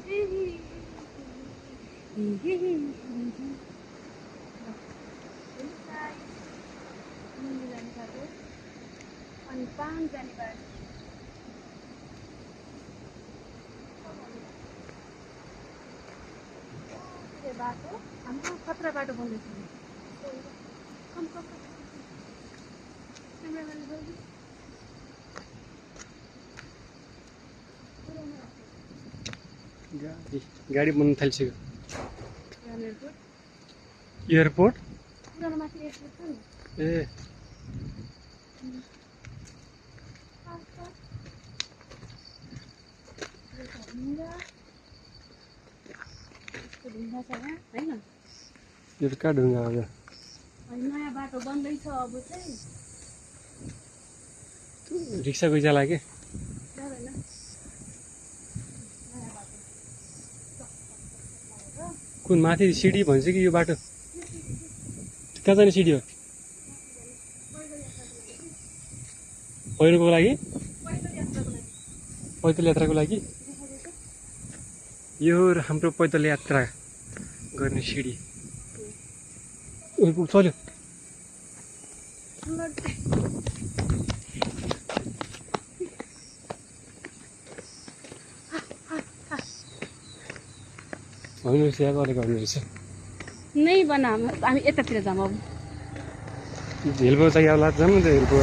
अनि 5 जाने बाटो हाम्रो खतरा बाटो बन्दैछ। कम कम गाडी बन्न थालिसक्यो। एयरपोर्ट पुरानो माथि एयरपोर्ट छ नि। ए ढुङ्गा छ यहाँ होइन। यो कहाँ ढुङ्गा हो? नयाँ बाटो बन्दैछ अब चाहिँ। रिक्सा गइजा लाग्यो। कुन माथि सिडी भन्छ कि यो बाटो? कहाँ जाने सिडी हो? पहिरोको लागि, पैदल यात्राको लागि। यो हाम्रो पैदल यात्रा गर्ने सिडी चल्यो। होइन रहेछ या गरेको होइन रहेछ। नै बना हामी यतातिर जाऊँ अब। हिलको चाहिँ अब लाग्छ नि त हिलको